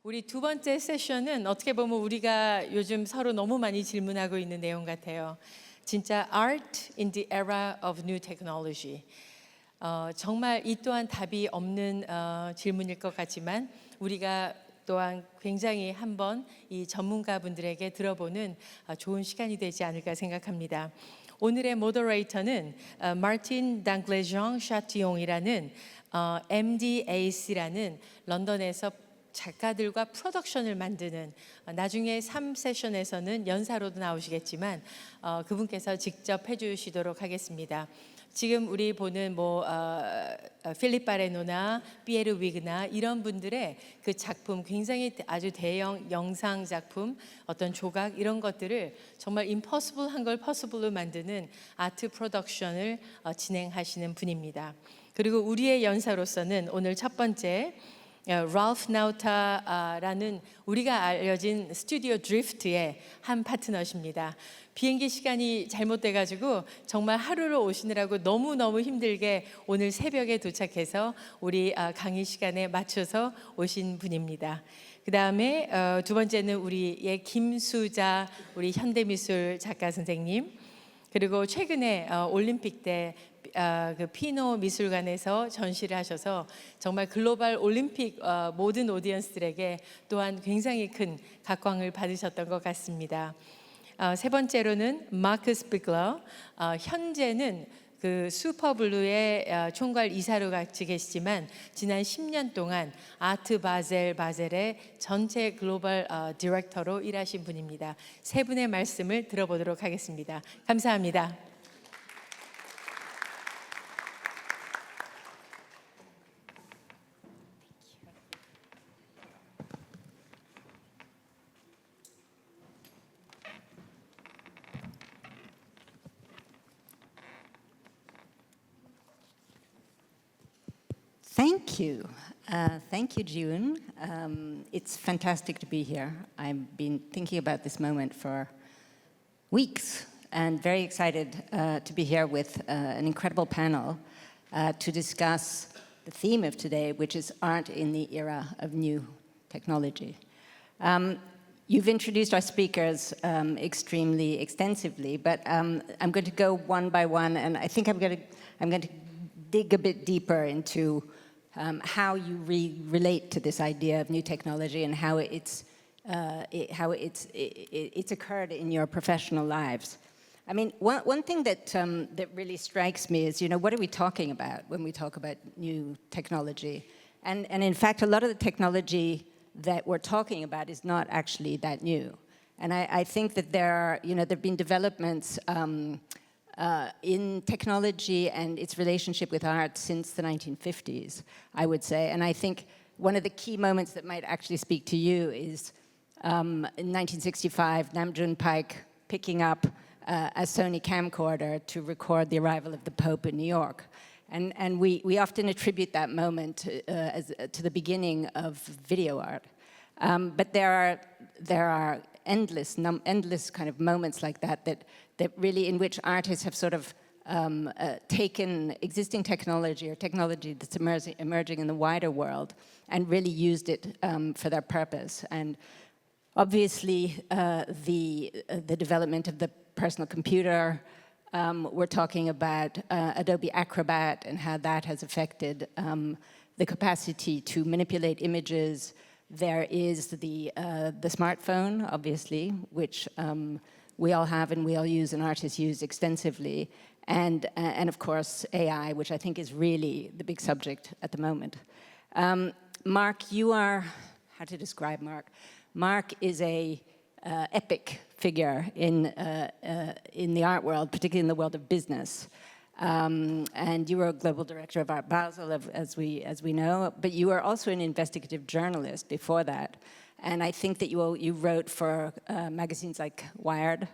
우리 두 번째 세션은 어떻게 보면 우리가 요즘 서로 너무 많이 질문하고 있는 내용 같아요. 진짜 Art in the era of new technology. 정말 이 또한 답이 없는 질문일 것 같지만 우리가 또한 굉장히 한번 이 전문가분들에게 들어보는 좋은 시간이 되지 않을까 생각합니다. 오늘의 모더레이터는 마르틴 당글장-샹티옹이라는 MDAC라는 런던에서 작가들과 프로덕션을 만드는 나중에 3세션에서는 연사로도 나오시겠지만 그분께서 직접 해주시도록 하겠습니다. 지금 우리 보는 필립 바레노나 피에르 위그나 이런 분들의 그 작품 굉장히 아주 대형 영상 작품 어떤 조각 이런 것들을 정말 임퍼시블한 걸 퍼시블로 만드는 아트 프로덕션을 진행하시는 분입니다. 그리고 우리의 연사로서는 오늘 첫 번째 랄프 나우타라는 우리가 알려진 스튜디오 드리프트의 한 파트너십니다. 비행기 시간이 잘못돼가지고 정말 하루를 오시느라고 너무너무 힘들게 오늘 새벽에 도착해서 우리 강의 시간에 맞춰서 오신 분입니다. 그 다음에 두 번째는 우리의 김수자 우리 현대미술 작가 선생님, 그리고 최근에 올림픽 때 그 피노 미술관에서 전시를 하셔서 정말 글로벌 올림픽 모든 오디언스들에게 또한 굉장히 큰 각광을 받으셨던 것 같습니다. 세 번째로는 마크 스피글러, 현재는 그 슈퍼블루의 총괄 이사로 같이 계시지만 지난 10년 동안 아트 바젤의 전체 글로벌 디렉터로 일하신 분입니다. 세 분의 말씀을 들어보도록 하겠습니다. 감사합니다. Thank you. Thank you, June. It's fantastic to be here. I've been thinking about this moment for weeks and very excited to be here with an incredible panel to discuss the theme of today, which is art in the era of new technology. You've introduced our speakers extremely extensively, but I'm going to go one by one, and I think I'm going to dig a bit deeper into how you relate to this idea of new technology and how it's occurred in your professional lives. I mean, one thing that really strikes me is, what are we talking about when we talk about new technology? And in fact, a lot of the technology that we're talking about is not actually that new. And I think that there have been developments in technology and its relationship with art since the 1950s, I would say. And I think one of the key moments that might actually speak to you is in 1965, Nam June Paik picking up a Sony camcorder to record the arrival of the Pope in New York. And we often attribute that moment to the beginning of video art. But there are endless kind of moments like that really in which artists have sort of taken existing technology or technology that's emerging in the wider world and really used it for their purpose. And obviously the development of the personal computer, we're talking about Adobe Acrobat and how that has affected the capacity to manipulate images. There is the smartphone, obviously, which we all have and we all use and artists use extensively. And of course, AI, which I think is really the big subject at the moment. Marc, you are, how to describe Marc? Marc is a epic figure in the art world, particularly in the world of business. And you were a global director of Art Basel, as we know, but you were also an investigative journalist before that. And I think that you wrote for magazines like Wired.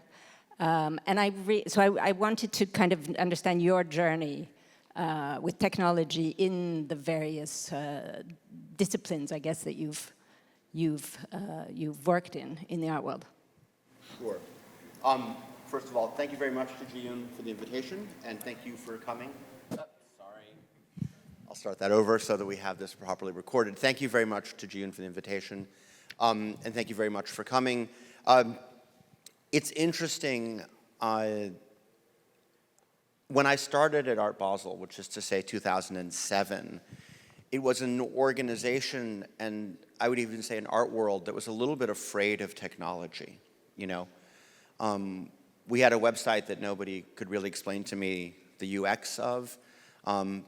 And I wanted to kind of understand your journey with technology in the various disciplines, I guess, that you've worked in the art world. Sure. First of all, thank you very much to Ji-yoon for the invitation, and thank you for coming. Sorry. I'll start that over so that we have this properly recorded. Thank you very much to Ji-yoon for the invitation. And thank you very much for coming. It's interesting, when I started at Art Basel, which is to say 2007, it was an organization, and I would even say an art world, that was a little bit afraid of technology, you know? We had a website that nobody could really explain to me the UX of.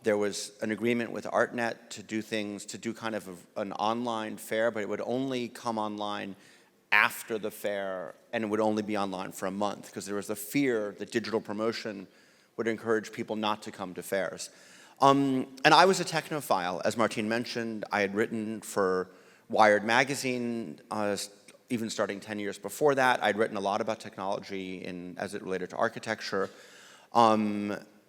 There was an agreement with ArtNet to do things, to do kind of an online fair, but it would only come online after the fair, and it would only be online for a month, because there was a fear that digital promotion would encourage people not to come to fairs. And I was a technophile. As Martine mentioned, I had written for Wired magazine, even starting 10 years before that. I'd written a lot about technology as it related to architecture.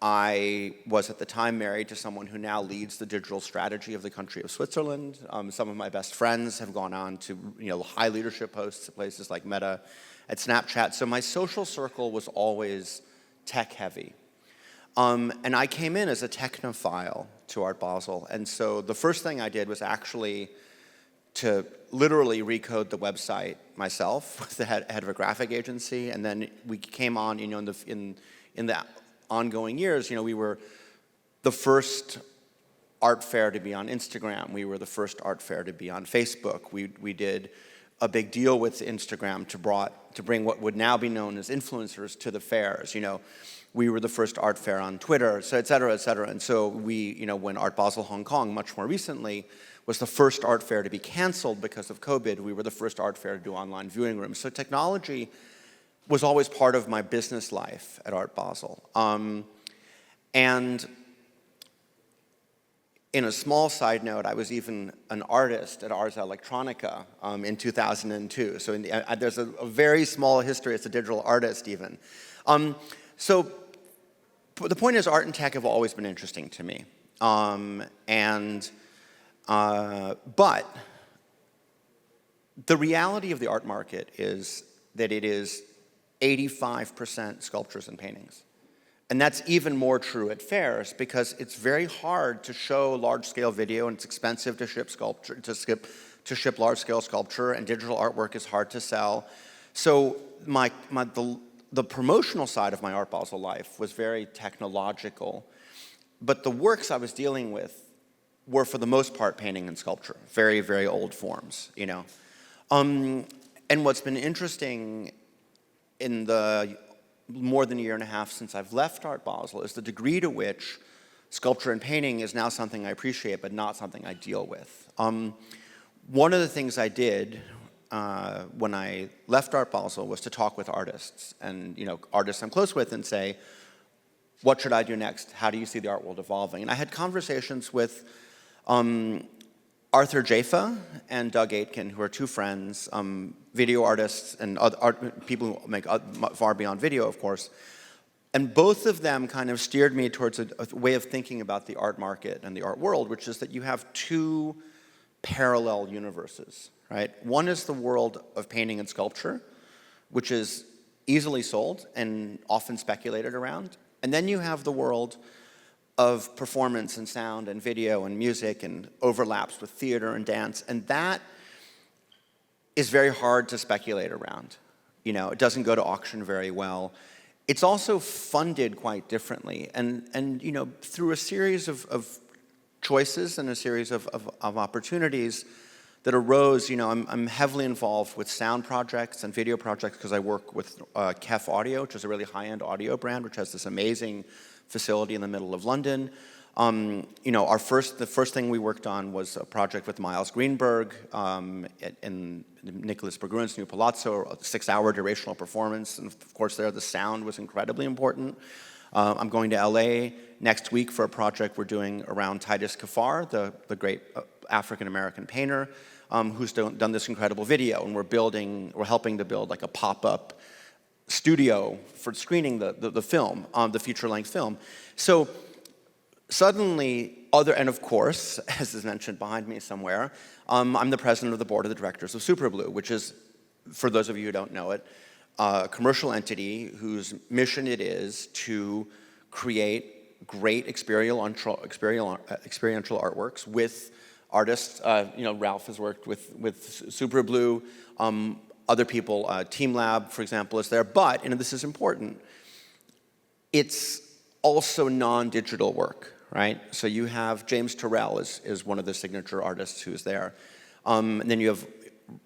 I was at the time married to someone who now leads the digital strategy of the country of Switzerland. Some of my best friends have gone on to high leadership posts at places like Meta, at Snapchat. So my social circle was always tech heavy. And I came in as a technophile to Art Basel. And so the first thing I did was actually to literally recode the website myself with the head of a graphic agency. And then we came on, in the ongoing years, we were the first art fair to be on Instagram. We were the first art fair to be on Facebook. We did a big deal with Instagram to bring what would now be known as influencers to the fairs. We were the first art fair on Twitter, so et cetera, et cetera. And so we, when Art Basel Hong Kong, much more recently, was the first art fair to be canceled because of COVID, we were the first art fair to do online viewing rooms. So technology was always part of my business life at Art Basel. And in a small side note, I was even an artist at Ars Electronica in 2002. So there's a very small history as a digital artist even. So the point is, art and tech have always been interesting to me. But the reality of the art market is that it is 85% sculptures and paintings. And that's even more true at fairs, because it's very hard to show large-scale video, and it's expensive to ship sculpture, to ship large-scale sculpture, and digital artwork is hard to sell. So the promotional side of my Art Basel life was very technological, but the works I was dealing with were, for the most part, painting and sculpture, very, very old forms, And what's been interesting in the more than a year and a half since I've left Art Basel is the degree to which sculpture and painting is now something I appreciate, but not something I deal with. One of the things I did when I left Art Basel was to talk with artists, and artists I'm close with, and say, what should I do next? How do you see the art world evolving? And I had conversations with Arthur Jaffa and Doug Aitken, who are two friends, video artists and people who make far beyond video, of course. And both of them kind of steered me towards a way of thinking about the art market and the art world, which is that you have two parallel universes, right? One is the world of painting and sculpture, which is easily sold and often speculated around. And then you have the world of performance and sound and video and music, and overlaps with theater and dance. And that is very hard to speculate around. It doesn't go to auction very well. It's also funded quite differently. And through a series of choices and a series of opportunities that arose, I'm heavily involved with sound projects and video projects, because I work with Kef Audio, which is a really high-end audio brand, which has this amazing facility in the middle of London. The first thing we worked on was a project with Miles Greenberg in Nicholas Berggrun's new Palazzo, a 6-hour durational performance. And of course there, the sound was incredibly important. I'm going to LA next week for a project we're doing around Titus Kaphar, the great African-American painter, who's done this incredible video. And we're helping to build like a pop-up studio for screening the film, the feature-length film. So suddenly, and of course, as is mentioned behind me somewhere, I'm the president of the board of the directors of Superblue, which is, for those of you who don't know it, a commercial entity whose mission it is to create great experiential artworks with artists. Ralph has worked with Superblue. Other people, Team Lab, for example, is there. But, and this is important, it's also non-digital work, right? So you have James Turrell is one of the signature artists who's there. And then you have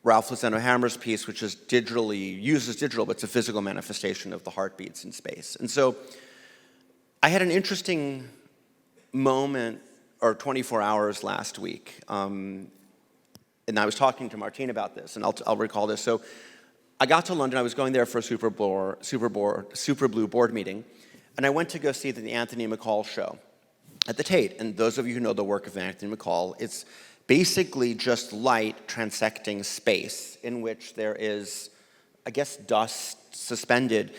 Ralph Lozano-Hammer's piece, which is uses digital, but it's a physical manifestation of the heartbeats in space. And so I had an interesting moment, or 24 hours last week, and I was talking to Martine about this, and I'll recall this. So I got to London, I was going there for a Superblue board meeting, and I went to go see the Anthony McCall show at the Tate. And those of you who know the work of Anthony McCall, it's basically just light transecting space in which there is, I guess, dust suspended,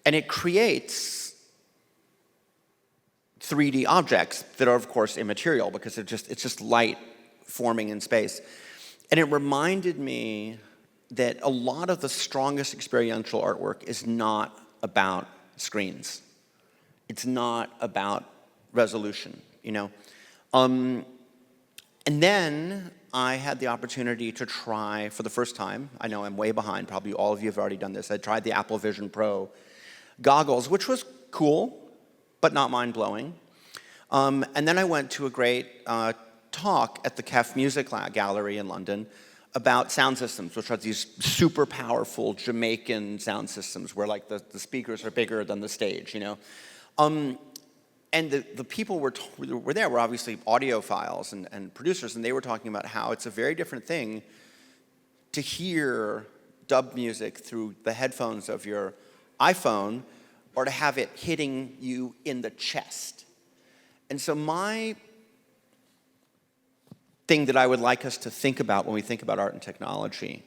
and it creates 3D objects that are, of course, immaterial because it's just light forming in space. And it reminded me that a lot of the strongest experiential artwork is not about screens. It's not about resolution, And then I had the opportunity to try, for the first time, I know I'm way behind, probably all of you have already done this, I tried the Apple Vision Pro goggles, which was cool, but not mind-blowing. And then I went to a great talk at the KEF Music Gallery in London about sound systems, which are these super powerful Jamaican sound systems where like the speakers are bigger than the stage, And the people were there were obviously audiophiles and producers, and they were talking about how it's a very different thing to hear dub music through the headphones of your iPhone or to have it hitting you in the chest. And so my thing that I would like us to think about when we think about art and technology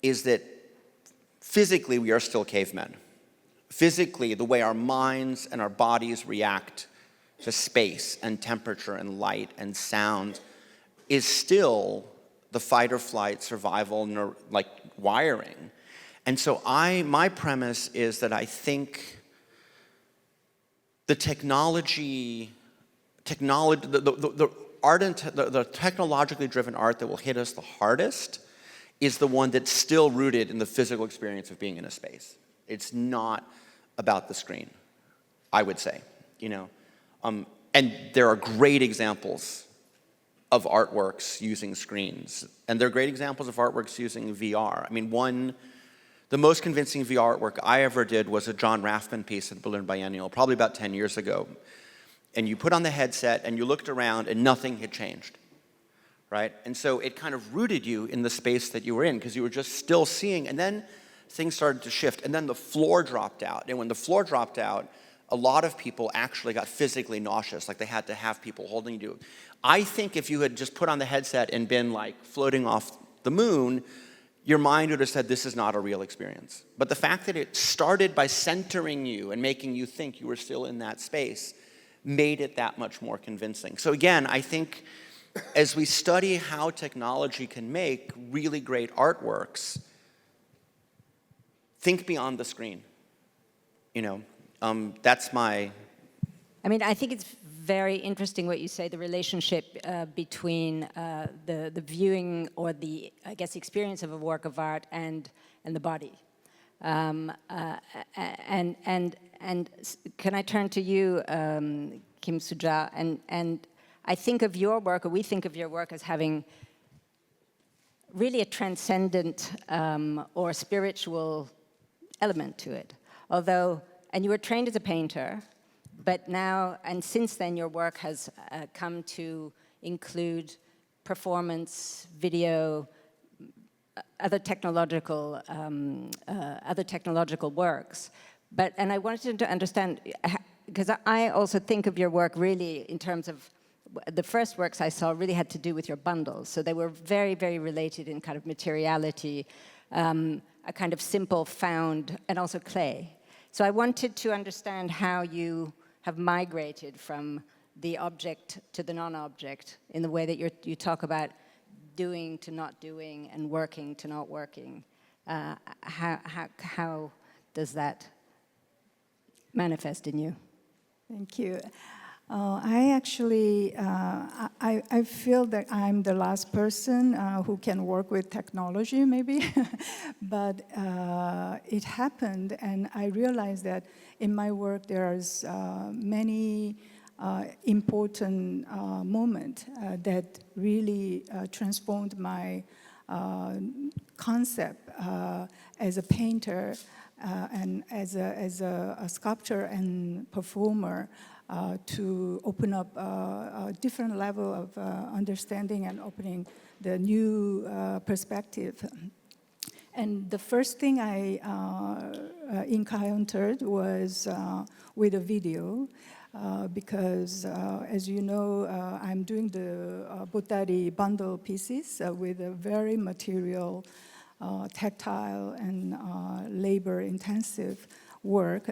is that physically we are still cavemen. Physically, the way our minds and our bodies react to space and temperature and light and sound is still the fight or flight survival wiring. And so my premise is that I think the technologically driven art that will hit us the hardest is the one that's still rooted in the physical experience of being in a space. It's not about the screen, I would say, And there are great examples of artworks using screens, and there are great examples of artworks using VR. I mean, the most convincing VR artwork I ever did was a John Raffman piece at the Berlin Biennial, probably about 10 years ago. And you put on the headset and you looked around and nothing had changed, right? And so it kind of rooted you in the space that you were in because you were just still seeing, and then things started to shift, and then the floor dropped out. And when the floor dropped out, a lot of people actually got physically nauseous, like they had to have people holding you. I think if you had just put on the headset and been like floating off the moon, your mind would have said, this is not a real experience. But the fact that it started by centering you and making you think you were still in that space made it that much more convincing. So again, I think as we study how technology can make really great artworks, think beyond the screen. That's my... I think it's very interesting what you say, the relationship between the viewing or the, I guess, experience of a work of art and the body. And can I turn to you, Kim Suja? And I think of your work, or we think of your work as having really a transcendent or spiritual element to it. Although, and you were trained as a painter, but now, and since then, your work has come to include performance, video, other technological works. And I wanted to understand, because I also think of your work really in terms of, the first works I saw really had to do with your bundles. So they were very, very related in kind of materiality, a kind of simple found, and also clay. So I wanted to understand how you have migrated from the object to the non-object in the way that you talk about doing to not doing and working to not working. How does that manifest in you? Thank you. I actually, I feel that I'm the last person who can work with technology, maybe. But it happened, and I realized that in my work there's many important moments that really transformed my concept as a painter and as a sculptor and performer. To open up a different level of understanding and opening the new perspective. And the first thing I encountered was with a video, because as you know, I'm doing the Botari bundle pieces with a very material, tactile and labor-intensive work,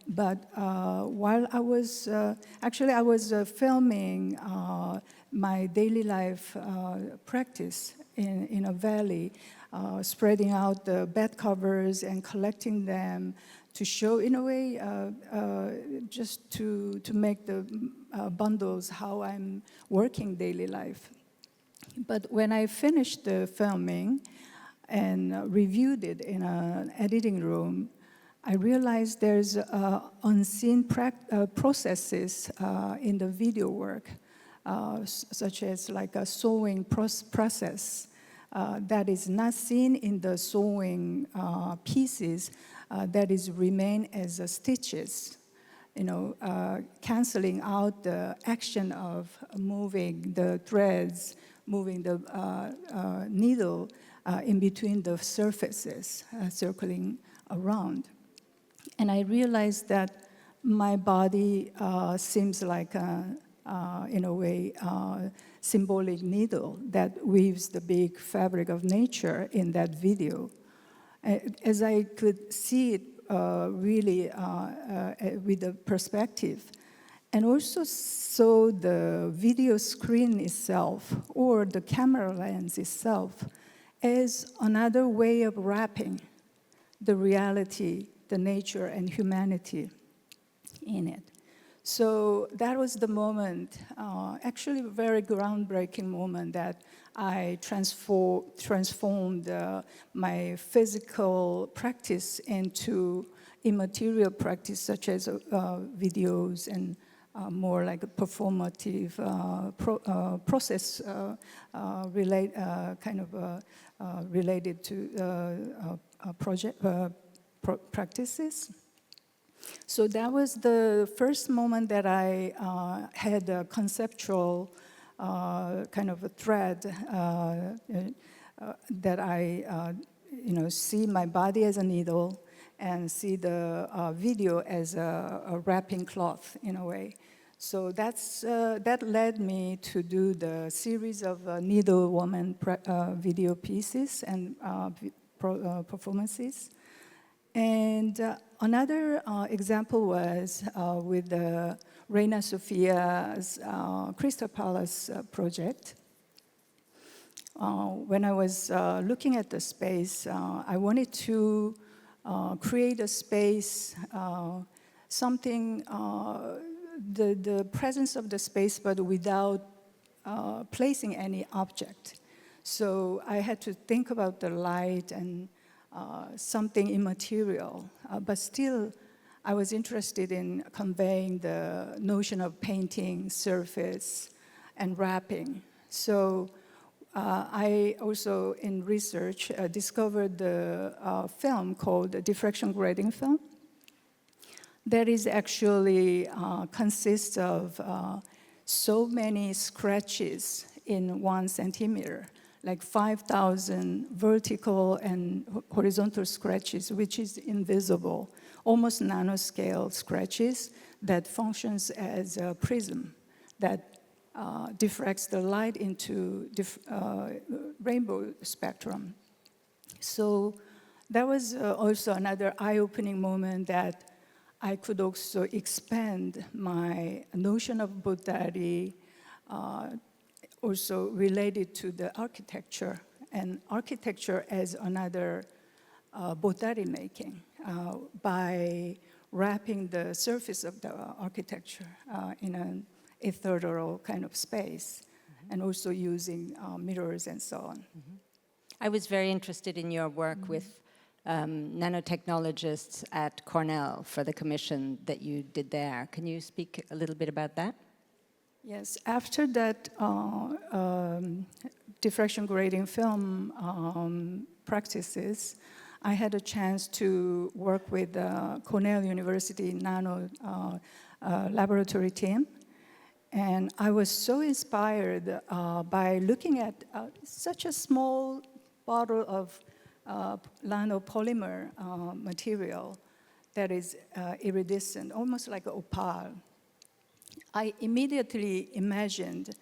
but while I was I was filming my daily life practice in a valley, spreading out the bed covers and collecting them to show, in a way, just to make the bundles how I'm working daily life. But when I finished the filming and reviewed it in an editing room, I realized there's unseen processes in the video work, such as like a sewing process that is not seen in the sewing pieces, that is remain as stitches, canceling out the action of moving the threads, moving the needle in between the surfaces, circling around. And I realized that my body seems like, in a way, symbolic needle that weaves the big fabric of nature in that video. As I could see it really with the perspective, and also saw the video screen itself or the camera lens itself as another way of wrapping the reality, the nature and humanity in it. So that was the moment, actually a very groundbreaking moment, that I transformed my physical practice into immaterial practice, such as videos and more like a performative process related to project practices. So that was the first moment that I had a conceptual kind of a thread that I see my body as a needle and see the video as a wrapping cloth in a way. So that led me to do the series of Needle Woman video pieces and performances. And another example was with the Reina Sofia's Crystal Palace project. When I was looking at the space, I wanted to create a space, something, the presence of the space, but without placing any object. So I had to think about the light and something immaterial, but still I was interested in conveying the notion of painting, surface, and wrapping. So I also, in research, discovered the film called the diffraction grading film. That is actually consists of so many scratches in 1 centimeter, like 5,000 vertical and horizontal scratches, which is invisible, almost nanoscale scratches that functions as a prism that diffracts the light into rainbow spectrum. So that was also another eye-opening moment, that I could also expand my notion of Botari, also related to the architecture, and architecture as another Botari making, by wrapping the surface of the architecture in a ethereal kind of space, and also using mirrors and so on. I was very interested in your work with nanotechnologists at Cornell for the commission that you did there. Can you speak a little bit about that? Yes, after that diffraction grating film practices, I had a chance to work with the Cornell University Nano laboratory team. And I was so inspired by looking at such a small bottle of nanopolymer material that is iridescent, almost like an opal. I immediately imagined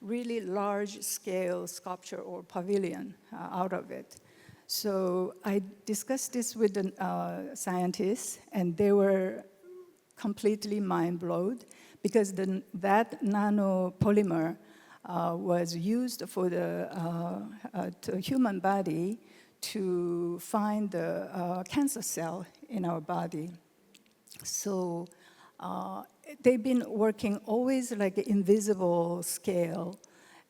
really large-scale sculpture or pavilion out of it. So I discussed this with the scientists, and they were completely mind-blown because that nanopolymer was used for the human body to find the cancer cell in our body. So they've been working always like invisible scale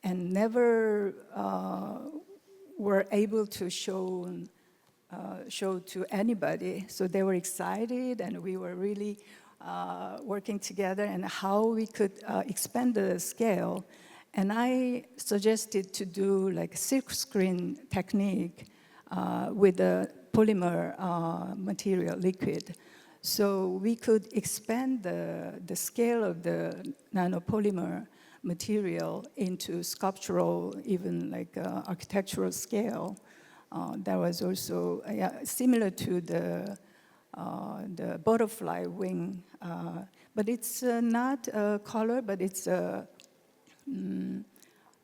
and never were able to show to anybody. So they were excited, and we were really working together and how we could expand the scale. And I suggested to do like silk screen technique with the polymer material liquid. So we could expand the scale of the nanopolymer material into sculptural, even like architectural scale. That was also similar to the butterfly wing, but it's not a color, but it's a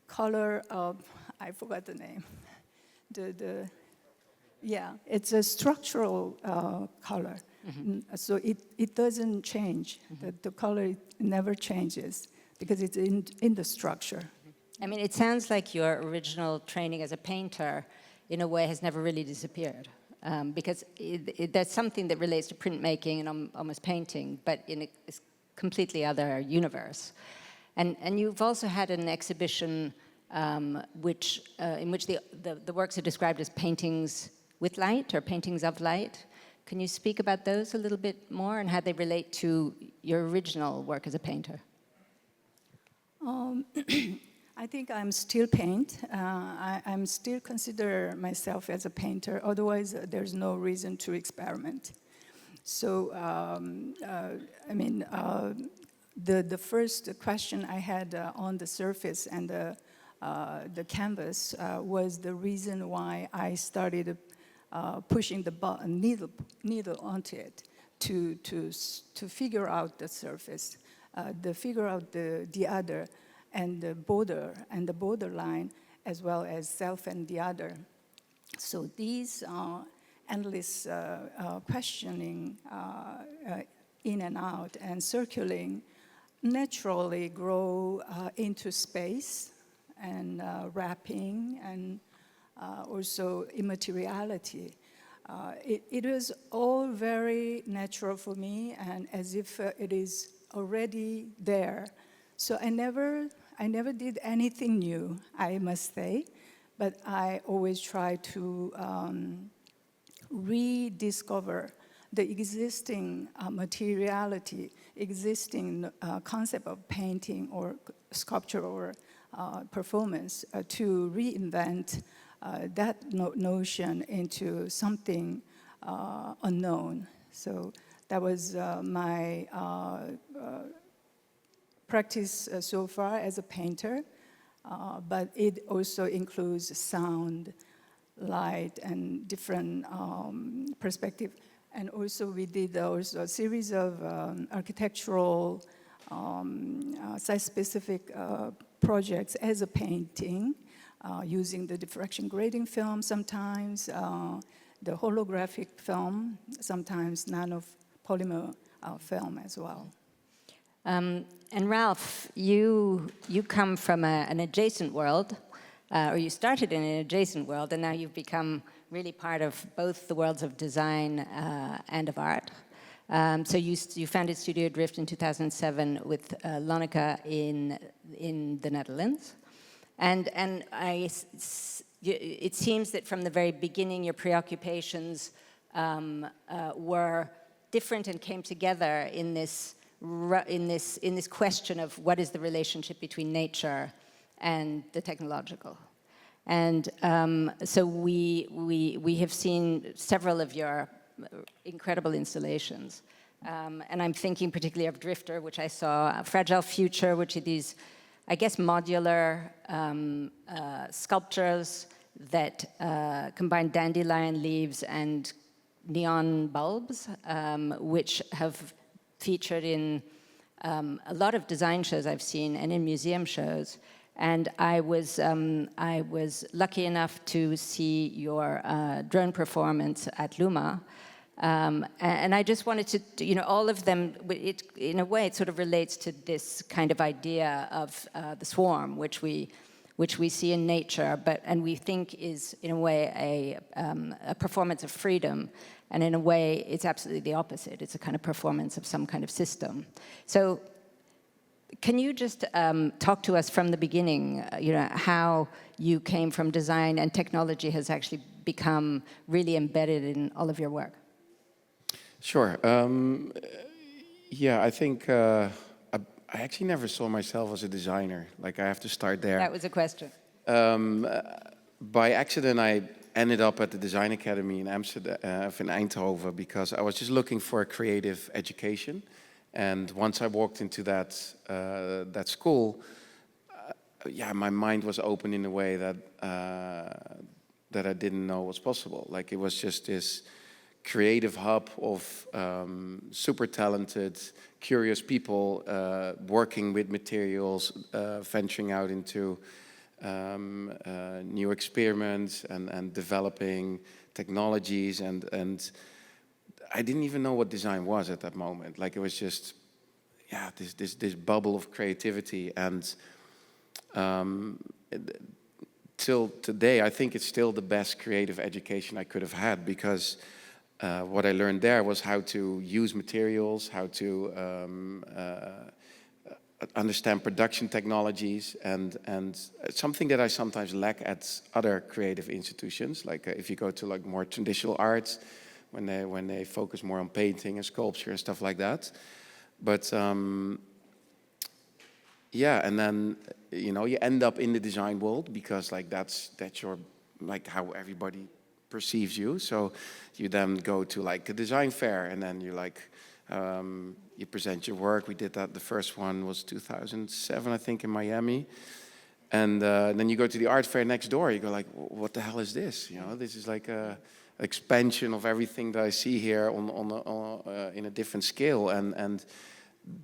color of, I forgot the name. It's a structural color. So it doesn't change. The color never changes because it's in the structure. I mean, it sounds like your original training as a painter, in a way, has never really disappeared. Because there's something that relates to printmaking and almost painting, but in a completely other universe. And you've also had an exhibition in which the works are described as paintings with light or paintings of light. Can you speak about those a little bit more and how they relate to your original work as a painter? I think I'm still paint. I'm still consider myself as a painter. Otherwise, there's no reason to experiment. So, the first question I had on the surface and the canvas was the reason why I started pushing the needle onto it to figure out the surface, figure out the other, and the borderline, as well as self and the other. So these endless questioning in and out and circling naturally grow into space and wrapping and also immateriality. It was all very natural for me, and as if it is already there. So I never did anything new, I must say, but I always try to rediscover the existing materiality, existing concept of painting or sculpture or performance to reinvent that notion into something unknown. So that was my practice so far as a painter, but it also includes sound, light, and different perspective. And also we did also a series of architectural site-specific projects as a painting, using the diffraction grating film sometimes, the holographic film, sometimes nanopolymer film as well. And Ralph, you come from an adjacent world, or you started in an adjacent world, and now you've become really part of both the worlds of design and of art. So you founded Studio Drift in 2007 with Lonneke in the Netherlands. And it seems that from the very beginning, your preoccupations were different and came together in this question of what is the relationship between nature and the technological. And so we have seen several of your incredible installations. And I'm thinking particularly of Drifter, which I saw, Fragile Future, which are these, I guess, modular sculptures that combine dandelion leaves and neon bulbs, which have featured in a lot of design shows I've seen and in museum shows. And I was lucky enough to see your drone performance at Luma. And I just wanted to, all of them, in a way, it sort of relates to this kind of idea of the swarm, which we see in nature, and we think is, in a way, a performance of freedom. And in a way, it's absolutely the opposite. It's a kind of performance of some kind of system. So can you just talk to us from the beginning, how you came from design and technology has actually become really embedded in all of your work? Sure. Yeah, I think I actually never saw myself as a designer. Like, I have to start there. That was a question. By accident, I ended up at the Design Academy in Amsterdam, in Eindhoven, because I was just looking for a creative education. And once I walked into that school, yeah, my mind was open in a way that I didn't know was possible. Like, it was just this creative hub of super talented, curious people working with materials, venturing out into new experiments and developing technologies, and I didn't even know what design was at that moment. Like, it was just, yeah, this bubble of creativity, and till today, I think it's still the best creative education I could have had, because what I learned there was how to use materials, how to understand production technologies, and something that I sometimes lack at other creative institutions. Like if you go to like more traditional arts, when they focus more on painting and sculpture and stuff like that. But yeah, and then you end up in the design world, because like that's your, like, how everybody perceives you. So you then go to like a design fair, and then you like you present your work. We did that. The first one was 2007, I think, in Miami. And then you go to the art fair next door. You go like, what the hell is this? This is like a expansion of everything that I see here in a different scale. And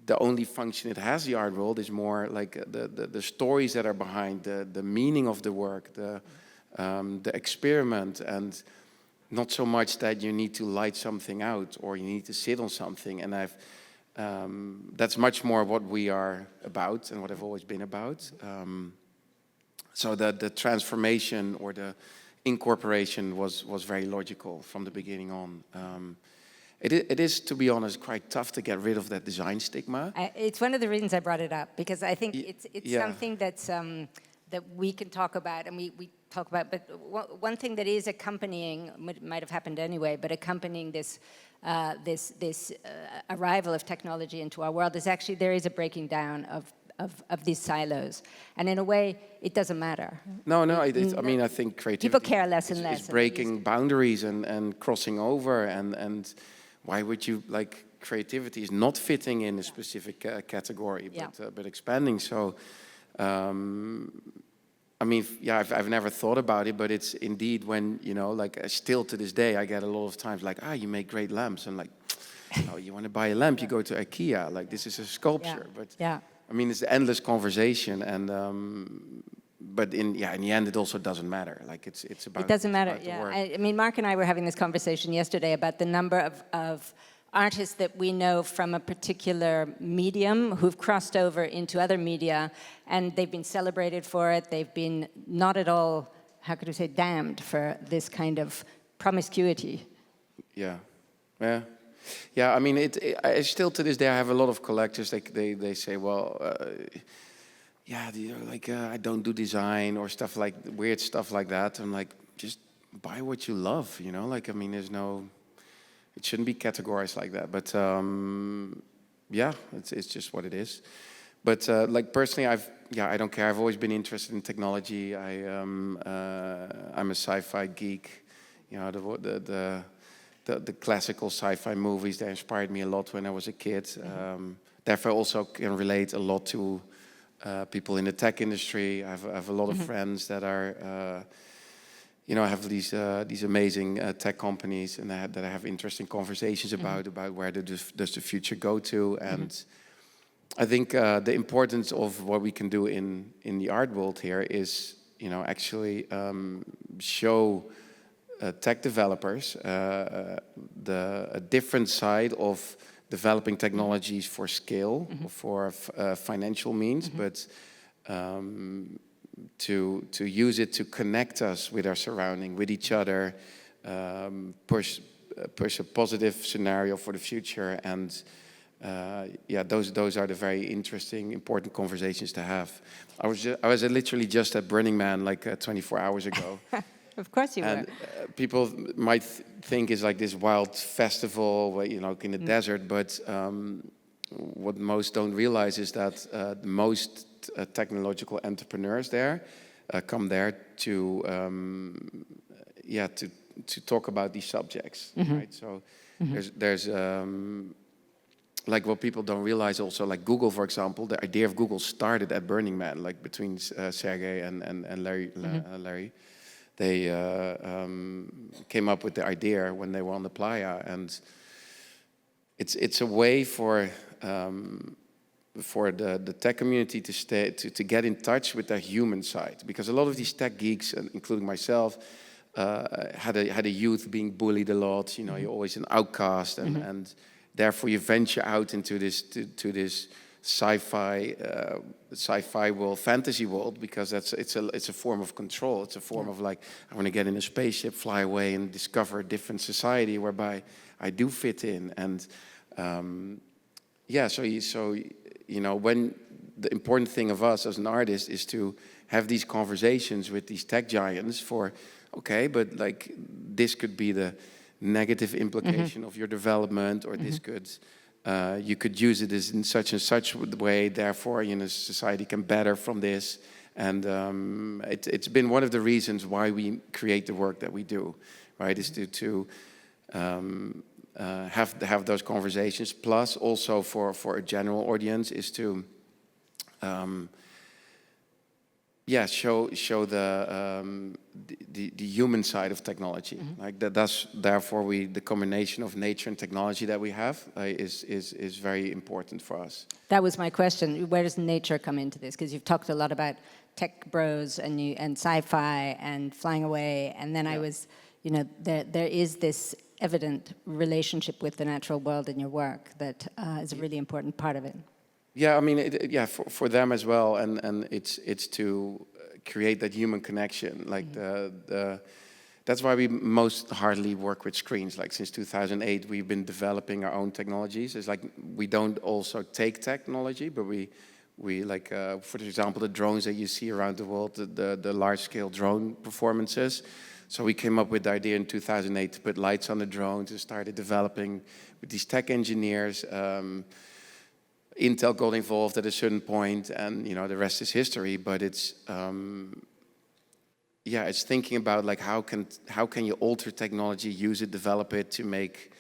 the only function it has, the art world, is more like the stories that are behind, the meaning of the work, the experiment, and not so much that you need to light something out or you need to sit on something. And that's much more what we are about and what I've always been about. So the transformation or the incorporation was very logical from the beginning on. It is, to be honest, quite tough to get rid of that design stigma. It's one of the reasons I brought it up, because I think it's yeah. something that's that we can talk about, and we talk about. But one thing that is accompanying, might have happened anyway, but accompanying this arrival of technology into our world is actually there is a breaking down of these silos, and in a way, it doesn't matter. No. I mean, I think creativity. People care less and less. Is breaking boundaries and crossing over, and why would you, like, creativity is not fitting in a specific category, but expanding. So, I mean, yeah, I've never thought about it, but it's indeed when, like, still to this day, I get a lot of times like, you make great lamps, and like, oh, you want to buy a lamp, you go to IKEA, like, this is a sculpture. But I mean, it's an endless conversation, and but in the end, it also doesn't matter. Like, it's about. It doesn't matter. Yeah, I mean, Marc and I were having this conversation yesterday about the number of artists that we know from a particular medium who've crossed over into other media, and they've been celebrated for it. They've been not at all, how could I say, damned for this kind of promiscuity. Yeah. Yeah, I mean, I still to this day I have a lot of collectors. They say, well, yeah, I don't do design or stuff like weird stuff like that. I'm like, just buy what you love, you know. Like, I mean, it shouldn't be categorized like that. But yeah, it's just what it is. But like personally, I don't care. I've always been interested in technology. I'm a sci-fi geek. You know, the classical sci-fi movies, they inspired me a lot when I was a kid. Therefore, I also can relate a lot to people in the tech industry. I have a lot of friends that are, you know, I have these amazing tech companies, and that I have interesting conversations about where does the future go to. And I think the importance of what we can do in the art world here is, you know, actually show tech developers a different side of developing technologies for scale, for financial means, but to use it to connect us with our surrounding, with each other, push a positive scenario for the future, and yeah, those are the very interesting, important conversations to have. I was literally just at Burning Man like 24 hours ago. Of course you And were. people might think it's like this wild festival, you know, in the desert, but what most don't realize is that most technological entrepreneurs there come there to talk about these subjects, right? So there's like what people don't realize also, like Google, for example, the idea of Google started at Burning Man, like between Sergey and Larry. They came up with the idea when they were on the playa, and it's a way for the tech community to get in touch with their human side, because a lot of these tech geeks, including myself, had a youth being bullied a lot. You know, you're always an outcast, and therefore you venture out into this sci-fi world, fantasy world, because it's a form of control. It's a form of like, I want to get in a spaceship, fly away, and discover a different society whereby I do fit in. And so you know, when the important thing of us as an artist is to have these conversations with these tech giants for, okay, but like this could be the negative implication of your development, or this could. You could use it as in such and such way, therefore, you know, society can better from this. And it's been one of the reasons why we create the work that we do, right? Is to have those conversations. Plus, also for a general audience, is to show the human side of technology. Like that's therefore the combination of nature and technology that we have is very important for us. That was my question. Where does nature come into this? Because you've talked a lot about tech bros and sci-fi and flying away, and then I was, you know, there is this evident relationship with the natural world in your work that is a really important part of it. Yeah, I mean, for them as well, and it's to create that human connection. Like that's why we most hardly work with screens. Like since 2008, we've been developing our own technologies. It's like we don't also take technology, but we like, for example, the drones that you see around the world, the large-scale drone performances. So we came up with the idea in 2008 to put lights on the drones and started developing with these tech engineers. Intel got involved at a certain point, and you know the rest is history. But it's it's thinking about like how can you alter technology, use it, develop it to make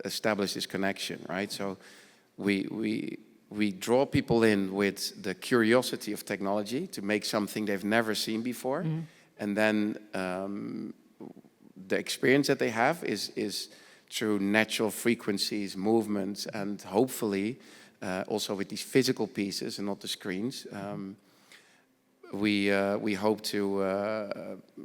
establish this connection, right? So we draw people in with the curiosity of technology to make something they've never seen before, and then the experience that they have is through natural frequencies, movements, and hopefully also with these physical pieces and not the screens. We hope to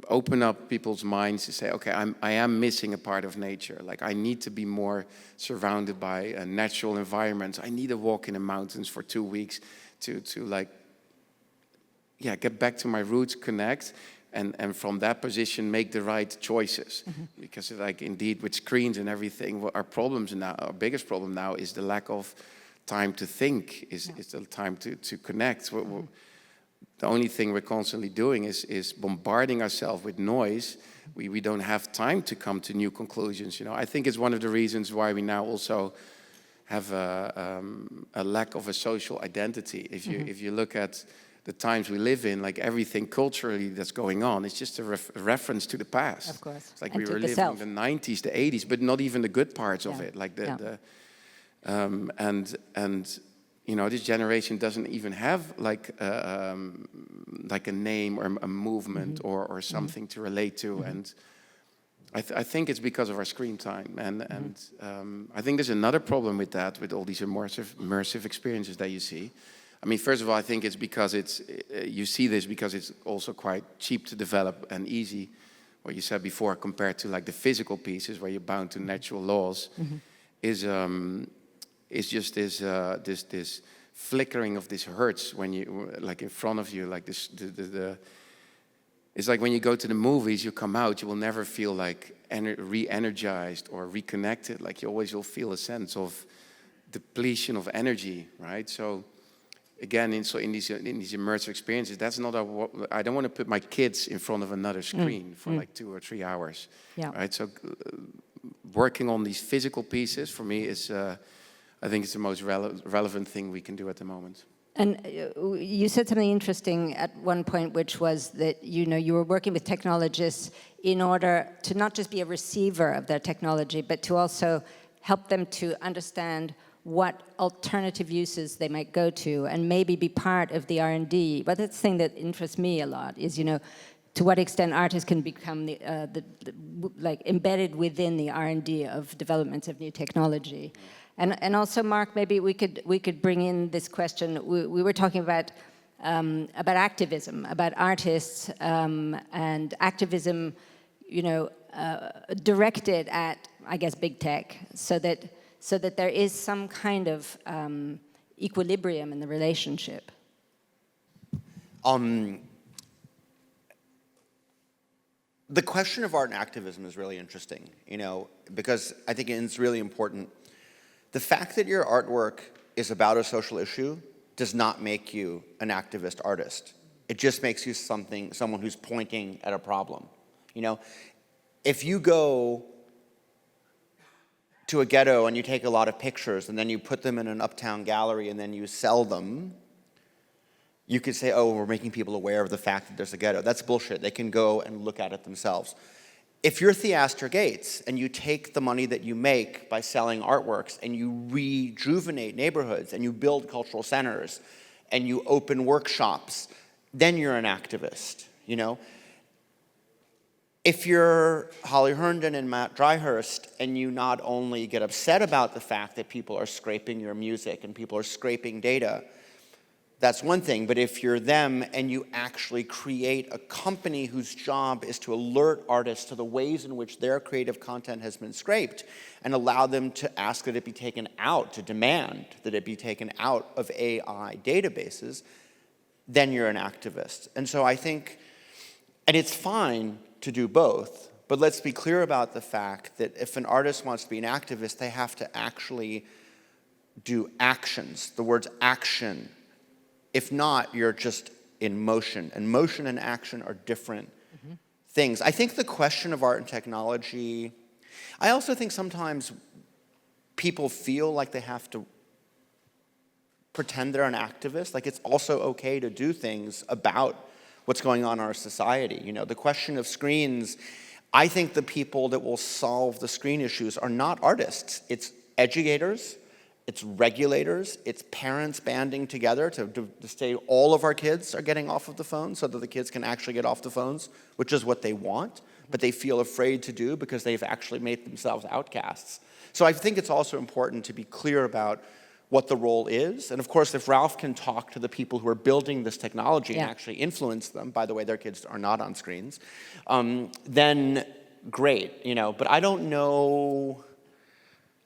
open up people's minds to say, okay, I am missing a part of nature. Like I need to be more surrounded by natural environments. I need to walk in the mountains for 2 weeks to like, get back to my roots, connect. And from that position, make the right choices. because like indeed with screens and everything, what our problems now, our biggest problem now is the lack of time to think, is the time to connect. The only thing we're constantly doing is bombarding ourselves with noise. We don't have time to come to new conclusions. You know, I think it's one of the reasons why we now also have a lack of a social identity. If you look at the times we live in, like everything culturally that's going on, it's just a reference to the past. Of course. It's like And we to were the living self. in the 90s, the 80s, but not even the good parts of it. Like and you know, this generation doesn't even have like a name or a movement or something to relate to. And I think it's because of our screen time. And I think there's another problem with that, with all these immersive experiences that you see. I mean, first of all, I think it's because you see this because it's also quite cheap to develop and easy, what you said before, compared to like the physical pieces where you're bound to natural laws, is just this flickering of these hertz when you, like in front of you, like this, it's like when you go to the movies, you come out, you will never feel like re-energized or reconnected. Like you always will feel a sense of depletion of energy, right? So again, in these immersive experiences, that's not I don't want to put my kids in front of another screen for like 2 or 3 hours, right? So working on these physical pieces for me is, I think it's the most relevant thing we can do at the moment. And you said something interesting at one point, which was that, you know, you were working with technologists in order to not just be a receiver of their technology, but to also help them to understand what alternative uses they might go to and maybe be part of the R&D. But that's the thing that interests me a lot is, you know, to what extent artists can become like embedded within the R&D of developments of new technology. And also, Marc, maybe we could bring in this question. We were talking about activism, about artists and activism, you know, directed at, I guess, big tech, so that there is some kind of equilibrium in the relationship. The question of art and activism is really interesting, you know, because I think it's really important. The fact that your artwork is about a social issue does not make you an activist artist. It just makes you someone who's pointing at a problem. You know, if you go to a ghetto and you take a lot of pictures and then you put them in an uptown gallery and then you sell them, you could say, oh, we're making people aware of the fact that there's a ghetto. That's bullshit. They can go and look at it themselves. If you're Theaster Gates and you take the money that you make by selling artworks and you rejuvenate neighborhoods and you build cultural centers and you open workshops, then you're an activist, you know? If you're Holly Herndon and Matt Dryhurst and you not only get upset about the fact that people are scraping your music and people are scraping data, that's one thing, but if you're them and you actually create a company whose job is to alert artists to the ways in which their creative content has been scraped and allow them to ask that it be taken out, to demand that it be taken out of AI databases, then you're an activist. And so I think, and it's fine to do both, but let's be clear about the fact that if an artist wants to be an activist, they have to actually do actions, the words action. If not, you're just in motion. And motion and action are different things. I think the question of art and technology, I also think sometimes people feel like they have to pretend they're an activist. Like it's also okay to do things about what's going on in our society. You know, the question of screens, I think the people that will solve the screen issues are not artists. It's educators. It's regulators, it's parents banding together to say all of our kids are getting off of the phone so that the kids can actually get off the phones, which is what they want, but they feel afraid to do because they've actually made themselves outcasts. So I think it's also important to be clear about what the role is. And of course, if Ralph can talk to the people who are building this technology and actually influence them, by the way, their kids are not on screens, then great, you know. But I don't know,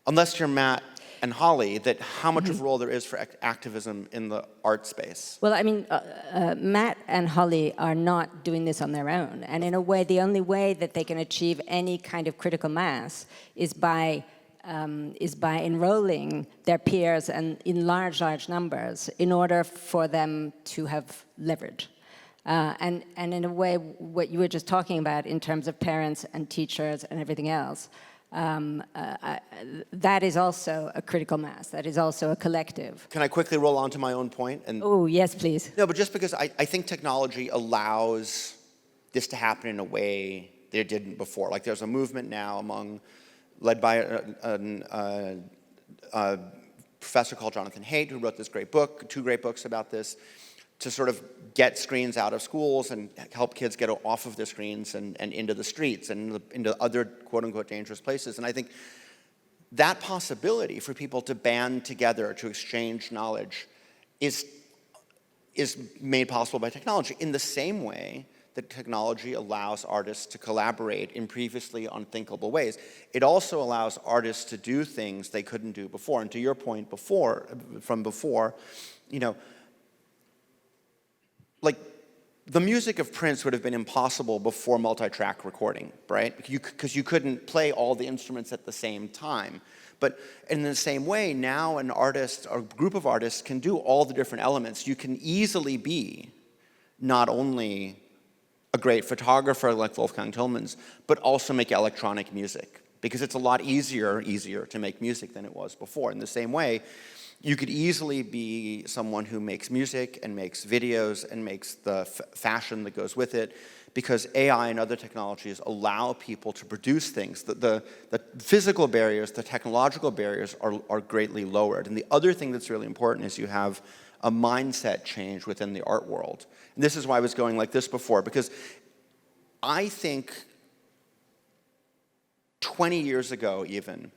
unless you're Matt and Holly, that how much of a role there is for activism in the art space. Well, I mean, Matt and Holly are not doing this on their own. And in a way, the only way that they can achieve any kind of critical mass is by enrolling their peers and in large numbers in order for them to have leverage. And in a way, what you were just talking about in terms of parents and teachers and everything else, that is also a critical mass. That is also a collective. Can I quickly roll on to my own point? Oh, yes, please. No, but just because I think technology allows this to happen in a way that it didn't before. Like there's a movement now led by a professor called Jonathan Haidt, who wrote this great book, 2 great books about this, to sort of get screens out of schools and help kids get off of the screens and into the streets and into other quote-unquote dangerous places. And I think that possibility for people to band together, to exchange knowledge, is made possible by technology in the same way that technology allows artists to collaborate in previously unthinkable ways. It also allows artists to do things they couldn't do before. And to your point before, you know, like the music of Prince would have been impossible before multi-track recording, right? Because you couldn't play all the instruments at the same time. But in the same way, now an artist or group of artists can do all the different elements. You can easily be not only a great photographer like Wolfgang Tillmans, but also make electronic music, because it's a lot easier to make music than it was before. In the same way, you could easily be someone who makes music and makes videos and makes the fashion that goes with it, because AI and other technologies allow people to produce things. The physical barriers, the technological barriers are greatly lowered. And the other thing that's really important is you have a mindset change within the art world. And this is why I was going like this before, because I think 20 years ago even,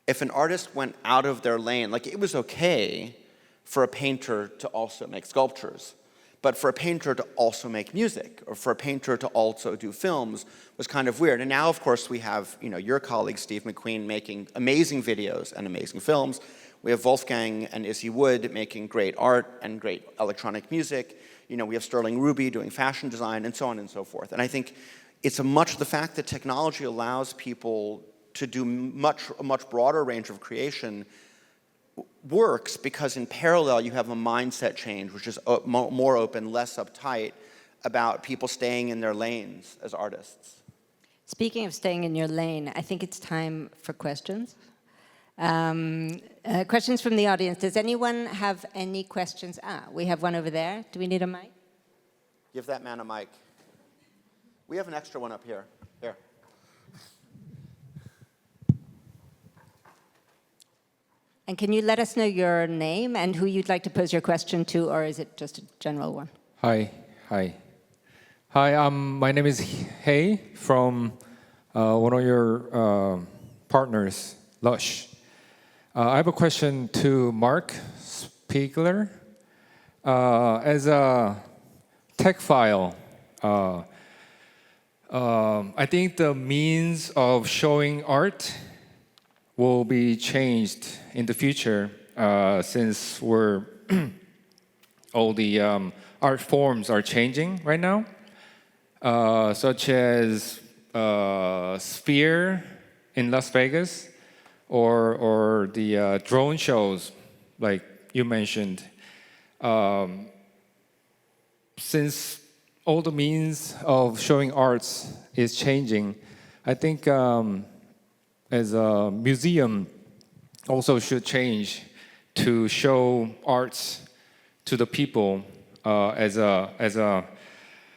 if an artist went out of their lane, like it was okay for a painter to also make sculptures, but for a painter to also make music, or for a painter to also do films was kind of weird. And now, of course, we have your colleague, Steve McQueen, making amazing videos and amazing films. We have Wolfgang and Izzy Wood making great art and great electronic music. We have Sterling Ruby doing fashion design, and so on and so forth. And I think it's the fact that technology allows people to do a much broader range of creation works, because in parallel you have a mindset change, which is more open, less uptight, about people staying in their lanes as artists. Speaking of staying in your lane, I think it's time for questions. Questions from the audience. Does anyone have any questions? We have one over there. Do we need a mic? Give that man a mic. We have an extra one up here. Here. And can you let us know your name and who you'd like to pose your question to, or is it just a general one? Hi. My name is Hey from one of your partners, Lush. I have a question to Marc Spiegler. As a technophile, I think the means of showing art will be changed in the future, since all the art forms are changing right now, such as Sphere in Las Vegas, or the drone shows, like you mentioned. Since all the means of showing arts is changing, I think as a museum also should change to show arts to the people as a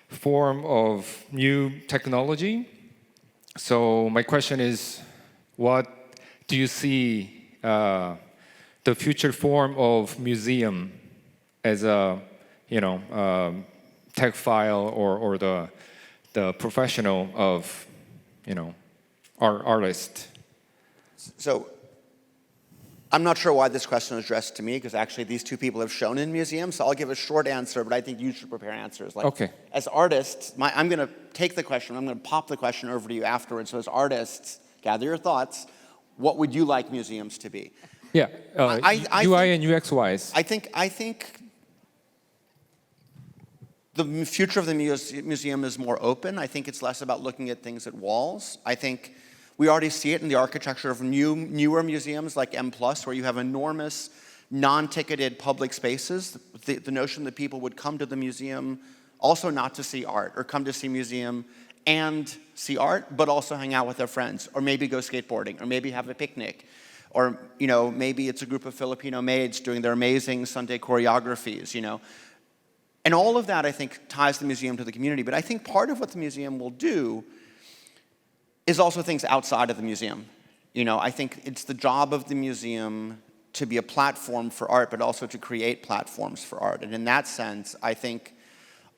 form of new technology. So my question is, what do you see the future form of museum as a tech file or the professional of artist? So I'm not sure why this question is addressed to me, because actually these two people have shown in museums, so I'll give a short answer, but I think you should prepare answers. Okay. As artists, I'm going to take the question, I'm going to pop the question over to you afterwards. So as artists, gather your thoughts. What would you like museums to be? Yeah, I UI think- and UX wise. I think the future of the museum is more open. I think it's less about looking at things at walls. I think we already see it in the architecture of newer museums like M+, where you have enormous non-ticketed public spaces. The notion that people would come to the museum also not to see art, or come to see museum and see art, but also hang out with their friends, or maybe go skateboarding, or maybe have a picnic, or maybe it's a group of Filipino maids doing their amazing Sunday choreographies, And all of that, I think, ties the museum to the community. But I think part of what the museum will do is also things outside of the museum. I think it's the job of the museum to be a platform for art, but also to create platforms for art. And in that sense, I think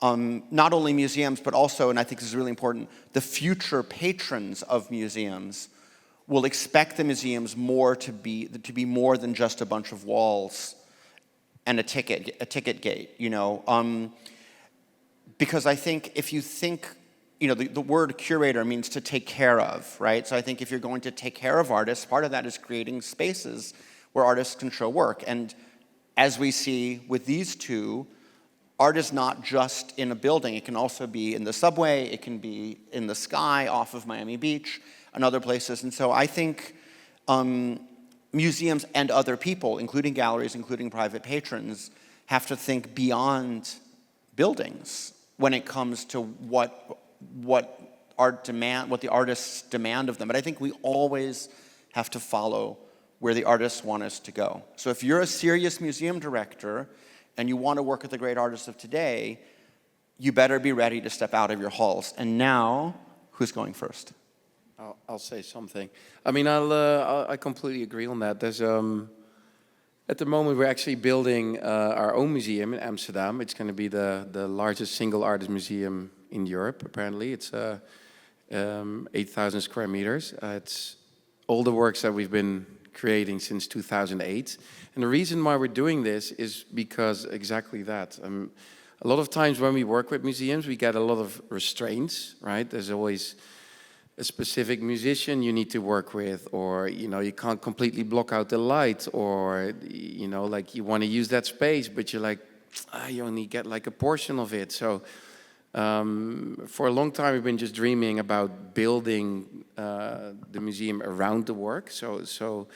not only museums, but also, and I think this is really important, the future patrons of museums will expect the museums to be more than just a bunch of walls and a ticket gate, because I think if you think, the word curator means to take care of, right? So I think if you're going to take care of artists, part of that is creating spaces where artists can show work. And as we see with these two, art is not just in a building. It can also be in the subway. It can be in the sky off of Miami Beach and other places. And so I think museums and other people, including galleries, including private patrons, have to think beyond buildings when it comes to what the artists demand of them. But I think we always have to follow where the artists want us to go. So if you're a serious museum director and you want to work with the great artists of today, you better be ready to step out of your halls. And now, who's going first? I'll say something. I mean, I completely agree on that. There's at the moment we're actually building our own museum in Amsterdam. It's going to be the largest single artist museum in Europe. Apparently, it's 8,000 square meters. It's all the works that we've been creating since 2008. And the reason why we're doing this is because exactly that. A lot of times when we work with museums, we get a lot of restraints, right? There's always a specific musician you need to work with, or you can't completely block out the light, or like you want to use that space, but you're like, you only get like a portion of it. So for a long time we've been just dreaming about building the museum around the work. So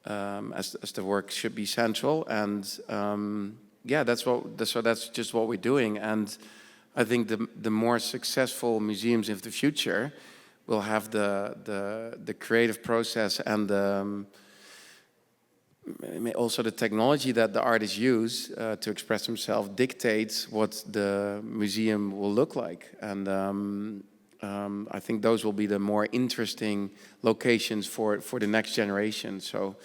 as the work should be central, and yeah, that's just what we're doing. And I think the more successful museums of the future will have the creative process and also the technology that the artists use to express themselves dictates what the museum will look like. And I think those will be the more interesting locations for the next generation. So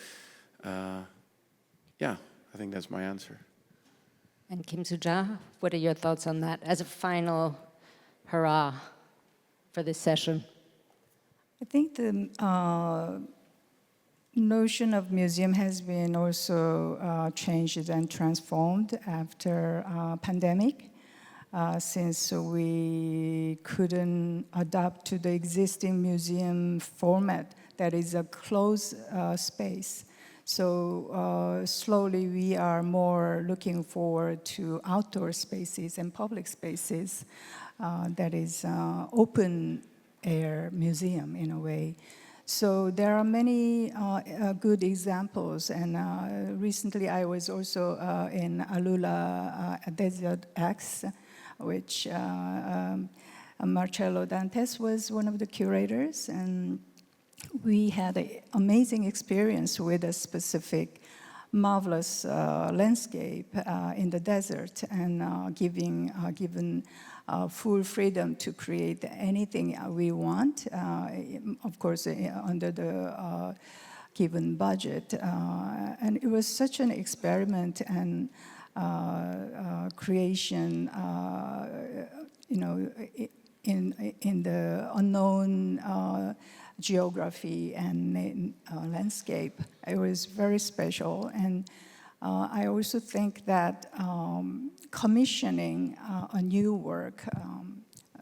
yeah, I think that's my answer. And Kim-Suja, what are your thoughts on that as a final hurrah for this session? I think the notion of museum has been also changed and transformed after pandemic, since we couldn't adapt to the existing museum format that is a closed space. So slowly we are more looking forward to outdoor spaces and public spaces that is open air museum in a way. So there are many good examples, and recently I was also in Alula Desert X, which Marcello Dantes was one of the curators, and we had an amazing experience with a specific marvelous landscape in the desert, and given full freedom to create anything we want, of course, under the given budget. And it was such an experiment and creation, in the unknown geography and landscape. It was very special. And I also think that commissioning a new work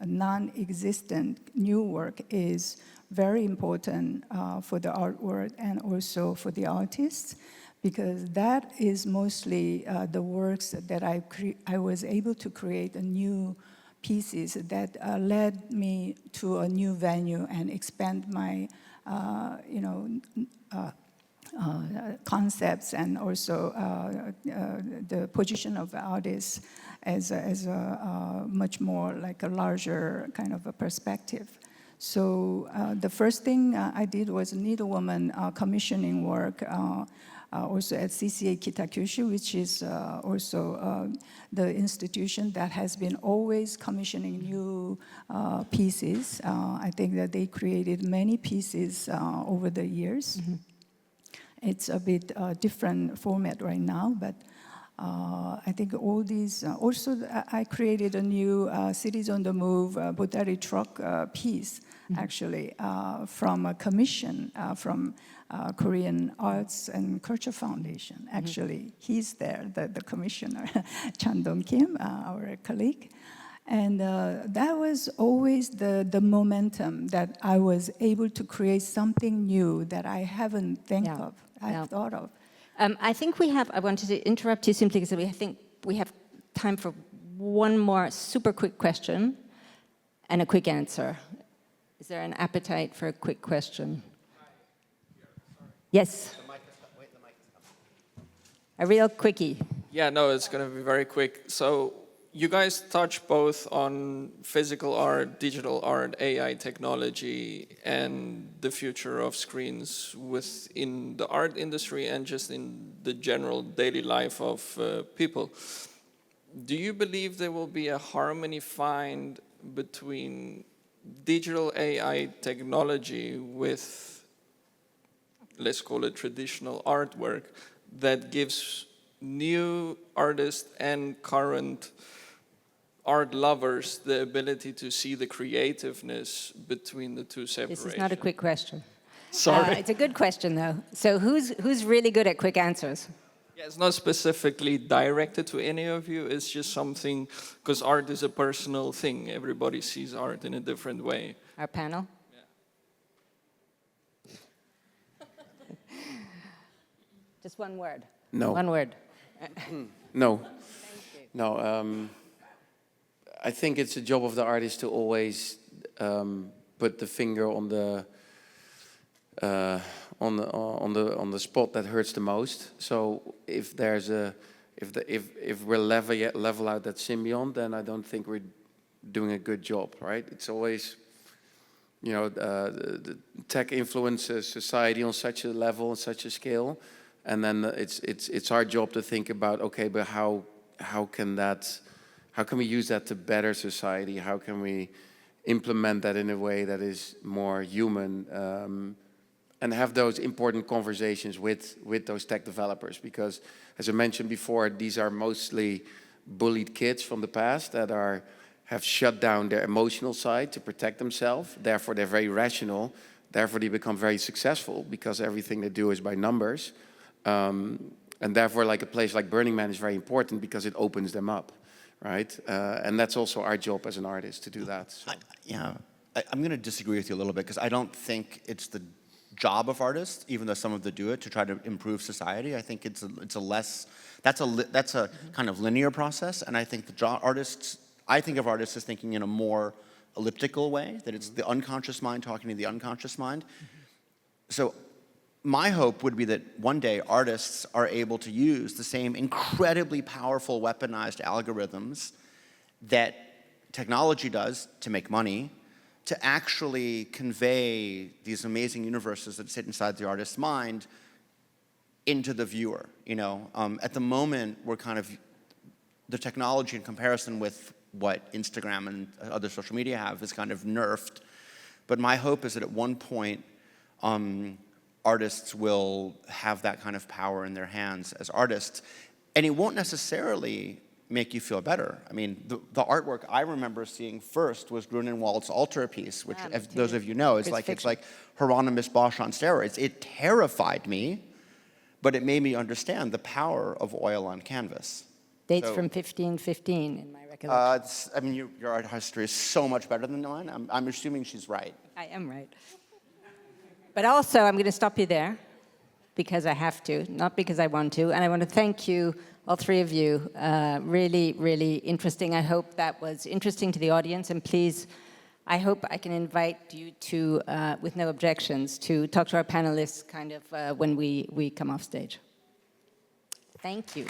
non-existent new work is very important for the art world and also for the artists, because that is mostly the works that I was able to create a new pieces that led me to a new venue and expand my, concepts, and also the position of the artist as a much more like a larger kind of a perspective. So the first thing I did was needlewoman commissioning work, also at CCA Kitakyushu, which is also the institution that has been always commissioning new pieces. I think that they created many pieces over the years. Mm-hmm. It's a bit different format right now, but I think all these, also I created a new Cities on the Move Botari truck piece, actually, from a commission from Korean Arts and Culture Foundation. Actually, he's there, the commissioner, Chan Dong Kim, our colleague. And that was always the momentum that I was able to create something new that I haven't thought of. I think I wanted to interrupt you simply because I think we have time for one more super quick question and a quick answer. Is there an appetite for a quick question? Yes. The mic is coming. A real quickie. Yeah, no, it's going to be very quick. So you guys touch both on physical art, digital art, AI technology, and the future of screens within the art industry and just in the general daily life of people. Do you believe there will be a harmony found between digital AI technology with, let's call it traditional artwork, that gives new artists and current art lovers the ability to see the creativeness between the two separations? This is not a quick question. Sorry. It's a good question, though. So who's really good at quick answers? Yeah, it's not specifically directed to any of you. It's just something, because art is a personal thing. Everybody sees art in a different way. Our panel? Yeah. Just one word. No. One word. No. No. I think it's the job of the artist to always put the finger on the spot that hurts the most. So if we're level out that symbiont, then I don't think we're doing a good job, right? It's always, the tech influences society on such a level, on such a scale, and then it's our job to think about, okay, but how can we use that to better society? How can we implement that in a way that is more human, and have those important conversations with those tech developers? Because, as I mentioned before, these are mostly bullied kids from the past that have shut down their emotional side to protect themselves. Therefore, they're very rational. Therefore, they become very successful because everything they do is by numbers. And therefore, like a place like Burning Man is very important because it opens them up, right? And that's also our job as an artist to do that. So. I'm going to disagree with you a little bit because I don't think it's the job of artists, even though some of them do it, to try to improve society. I think it's a kind of linear process, and I think I think of artists as thinking in a more elliptical way, that it's the unconscious mind talking to the unconscious mind. So my hope would be that one day artists are able to use the same incredibly powerful weaponized algorithms that technology does to make money, to actually convey these amazing universes that sit inside the artist's mind into the viewer. At the moment, we're kind of, the technology in comparison with what Instagram and other social media have is kind of nerfed. But my hope is that at one point, artists will have that kind of power in their hands as artists. And it won't necessarily make you feel better. I mean, the artwork I remember seeing first was Grunewald's altarpiece, which, as those of you know, it's like Hieronymus Bosch on steroids. It terrified me, but it made me understand the power of oil on canvas. Dates So- from 1515 in my recollection. I mean, your art history is so much better than mine. I'm assuming she's right. I am right. But also, I'm going to stop you there because I have to, not because I want to. And I want to thank you, all three of you. Really, really interesting. I hope that was interesting to the audience. And please, I hope I can invite you to, with no objections, to talk to our panelists kind of when we come off stage. Thank you.